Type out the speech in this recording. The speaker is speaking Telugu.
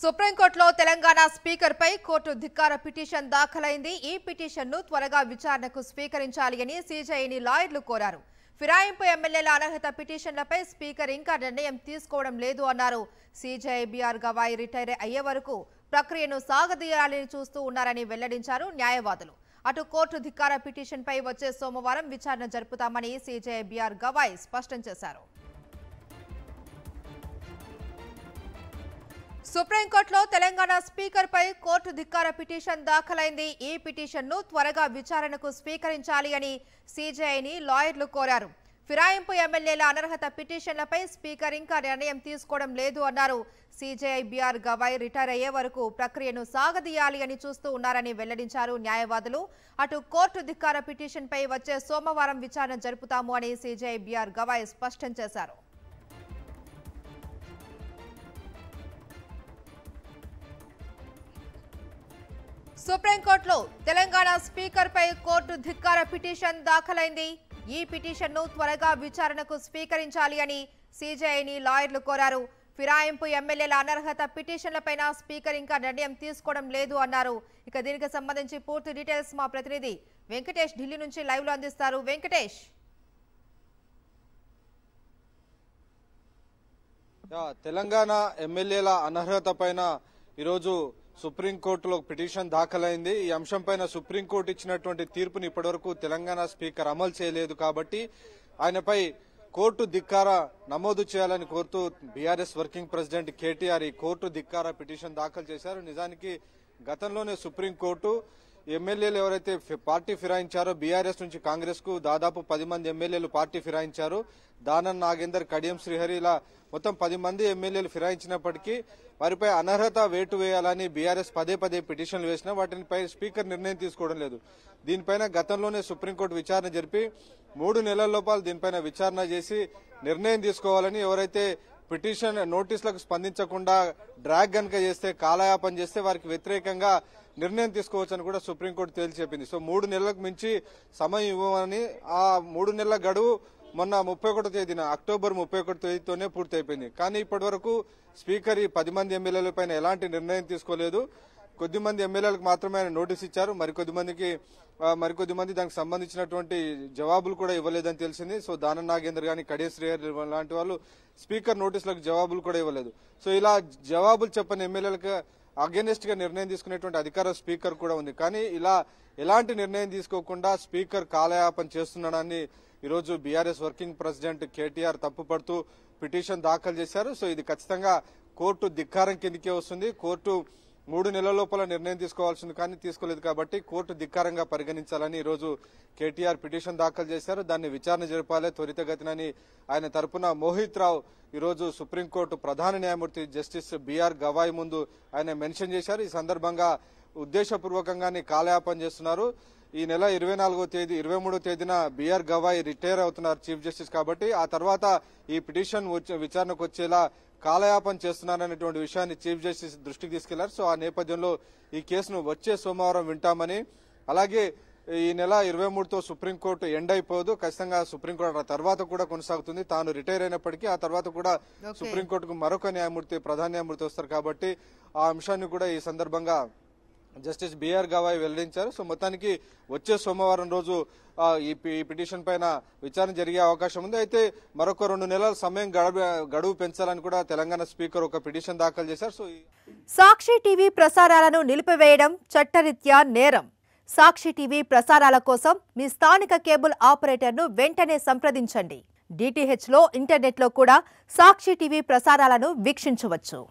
సుప్రీంకోర్టులో తెలంగాణ స్పీకర్ పై కోర్టు ధిక్కార పిటిషన్ దాఖలైంది. ఈ పిటిషన్ ను త్వరగా విచారణకు స్వీకరించాలి అని సీజేఐని లాయర్లు కోరారు. ఫిరాయింపు ఎమ్మెల్యేల అనర్హత పిటిషన్లపై స్పీకర్ ఇంకా నిర్ణయం తీసుకోవడం లేదు అన్నారు. సీజేఐ బీఆర్ గవాయ్ రిటైర్ అయ్యే వరకు ప్రక్రియను సాగదీయాలని చూస్తూ ఉన్నారని వెల్లడించారు న్యాయవాదులు. అటు కోర్టు ధిక్కార పిటిషన్ పై వచ్చే సోమవారం విచారణ జరుపుతామని సీజేఐ బీఆర్ గవాయ్ స్పష్టం చేశారు. సుప్రీంకోర్టులో తెలంగాణ స్పీకర్ పై కోర్టు ధిక్కార పిటిషన్ దాఖలైంది. ఈ పిటిషన్ ను త్వరగా విచారణకు స్వీకరించాలి అని సీజేఐని లాయర్లు కోరారు. ఫిరాయింపు ఎమ్మెల్యేల అనర్హత పిటిషన్లపై స్పీకర్ ఇంకా నిర్ణయం తీసుకోవడం లేదు అన్నారు. సీజేఐ బీఆర్ గవాయ్ రిటైర్ అయ్యే వరకు ప్రక్రియను సాగదీయాలి అని చూస్తూ ఉన్నారని వెల్లడించారు న్యాయవాదులు. అటు కోర్టు ధిక్కార పిటిషన్ పై వచ్చే సోమవారం విచారణ జరుపుతాము అని సీజేఐ బీఆర్ గవాయ్ స్పష్టం చేశారు. సుప్రీంకోర్టులో తెలంగాణ స్పీకర్ పై కోర్టు ధిక్కార పిటిషన్ దాఖలైంది. ఈ పిటిషన్ ను త్వరగా విచారణకు స్వీకరించాలి అని సీజేఐని లాయర్లు కోరారు. ఫిరాయింపు ఎమ్మెల్యేల అనర్హత పిటిషన్లపైన స్పీకర్ ఇంకా నిర్ణయం తీసుకోవడం లేదు అన్నారు. ఇక దీనికి సంబంధించి పూర్తి డీటెయిల్స్ మా ప్రతినిధి వెంకటేష్ ఢిల్లీ నుంచి లైవ్ లో అందిస్తారు. వెంకటేష్, తెలంగాణ ఎమ్మెల్యేల అనర్హత పైన ఈరోజు సుప్రీంకోర్టులో పిటిషన్ దాఖలైంది. ఈ అంశంపైన సుప్రీంకోర్టు ఇచ్చినటువంటి తీర్పుని ఇప్పటివరకు తెలంగాణ స్పీకర్ అమలు చేయలేదు కాబట్టి ఆయనపై కోర్టు ధిక్కార నమోదు చేయాలని కోరుతూ బీఆర్ఎస్ వర్కింగ్ ప్రెసిడెంట్ కేటీఆర్ ఈ కోర్టు ధిక్కార పిటిషన్ దాఖలు చేశారు. నిజానికి గతంలోనే సుప్రీంకోర్టు ఎమ్మెల్యేలు ఎవరైతే పార్టీ ఫిరాయించారో బీఆర్ఎస్ నుంచి కాంగ్రెస్ కు దాదాపు 10 మంది ఎమ్మెల్యేలు పార్టీ ఫిరాయించారు. దానం నాగేందర్, కడియం శ్రీహరి ఇలా మొత్తం 10 మంది ఎమ్మెల్యేలు ఫిరాయించినప్పటికీ వారిపై అనర్హత వేటు వేయాలని బీఆర్ఎస్ పదే పిటిషన్లు వేసినా వాటిపై స్పీకర్ నిర్ణయం తీసుకోవడం లేదు. దీనిపైన గతంలోనే సుప్రీంకోర్టు విచారణ జరిపి 3 నెలల లోపల దీనిపైన విచారణ చేసి నిర్ణయం తీసుకోవాలని, ఎవరైతే పిటిషన్ నోటీసులకు స్పందించకుండా డ్రాగ్ గనుక చేస్తే, కాలయాపన చేస్తే వారికి వ్యతిరేకంగా నిర్ణయం తీసుకోవచ్చని కూడా సుప్రీంకోర్టు తేల్చి చెప్పింది. సో 3 నెలలకు మించి సమయం ఇవ్వమని, ఆ 3 నెలల గడువు మొన్న 31వ తేదీన అక్టోబర్ 31వ తేదీతోనే పూర్తయిపోయింది. కానీ ఇప్పటి వరకు స్పీకర్ ఈ 10 మంది ఎమ్మెల్యేల పైన ఎలాంటి నిర్ణయం తీసుకోలేదు. కొద్దిమంది ఎమ్మెల్యేలకు మాత్రమే ఆయన నోటీస్ ఇచ్చారు. మరికొద్ది మంది దానికి సంబంధించినటువంటి జవాబులు కూడా ఇవ్వలేదని తెలిసింది. సో దానం నాగేందర్ గాని, కడియం శ్రీహరి లాంటి వాళ్ళు స్పీకర్ నోటీసులకు జవాబులు కూడా ఇవ్వలేదు. సో ఇలా జవాబులు చెప్పని ఎమ్మెల్యేలకు అగెనిస్ట్ గా నిర్ణయం తీసుకునేటువంటి అధికారం స్పీకర్ కూడా ఉంది. కానీ ఇలా ఎలాంటి నిర్ణయం తీసుకోకుండా స్పీకర్ కాలయాపన చేస్తున్నాడని ఈరోజు బీఆర్ఎస్ వర్కింగ్ ప్రెసిడెంట్ కేటీఆర్ తప్పుపడుతూ పిటిషన్ దాఖలు చేశారు. సో ఇది ఖచ్చితంగా కోర్టు ధిక్కారం కిందకే వస్తుంది. కోర్టు 3 నెలల లోపల నిర్ణయం తీసుకోవాల్సింది కానీ తీసుకోలేదు కాబట్టి కోర్టు ధిక్కారంగా పరిగణించాలని ఈరోజు కేటీఆర్ పిటిషన్ దాఖలు చేశారు. దాన్ని విచారణ జరపాలి త్వరితగతినని ఆయన తరపున మోహిత్ రావు ఈరోజు సుప్రీంకోర్టు ప్రధాన న్యాయమూర్తి జస్టిస్ బీఆర్ గవాయ్ ముందు ఆయన మెన్షన్ చేశారు. ఈ సందర్భంగా ఉద్దేశపూర్వకంగానే కాలయాపన చేస్తున్నారు. ఈ నెల 23వ తేదీన బీఆర్ గవాయ్ రిటైర్ అవుతున్నారు చీఫ్ జస్టిస్ కాబట్టి, ఆ తర్వాత ఈ పిటిషన్ విచారణకు వచ్చేలా కాలయాపన చేస్తున్నారనేటువంటి విషయాన్ని చీఫ్ జస్టిస్ దృష్టికి తీసుకెళ్లారు. సో ఆ నేపథ్యంలో ఈ కేసును వచ్చే సోమవారం వింటామని, అలాగే ఈ నెల 23తో సుప్రీంకోర్టు ఎండ్ అయిపోదు, ఖచ్చితంగా సుప్రీంకోర్టు ఆ తర్వాత కూడా కొనసాగుతుంది. తాను రిటైర్ అయినప్పటికీ ఆ తర్వాత కూడా సుప్రీంకోర్టుకు మరొక న్యాయమూర్తి, ప్రధాన న్యాయమూర్తి వస్తారు కాబట్టి ఆ అంశాన్ని కూడా ఈ సందర్భంగా జస్టిస్ బీఆర్ గవాయ్ వెల్లడించారు. సో మొత్తానికి వచ్చే సోమవారం రోజు ఈ పిటిషన్ పైన విచారణ జరిగే అవకాశం ఉంది. అయితే మరొక 2 నెలల సమయం గడువు పెంచాలని కూడా తెలంగాణ స్పీకర్ ఒక పిటిషన్ దాఖలు చేశారు. సో సాక్షి టీవీ ప్రసారాలను నిలిపివేయడం చట్టరీత్యా నేరం. సాక్షి టీవీ ప్రసారాల కోసం మీ స్థానిక కేబుల్ ఆపరేటర్ను వెంటనే సంప్రదించండి. DTH లో, ఇంటర్నెట్లో కూడా సాక్షి టీవీ ప్రసారాలను వీక్షించవచ్చు.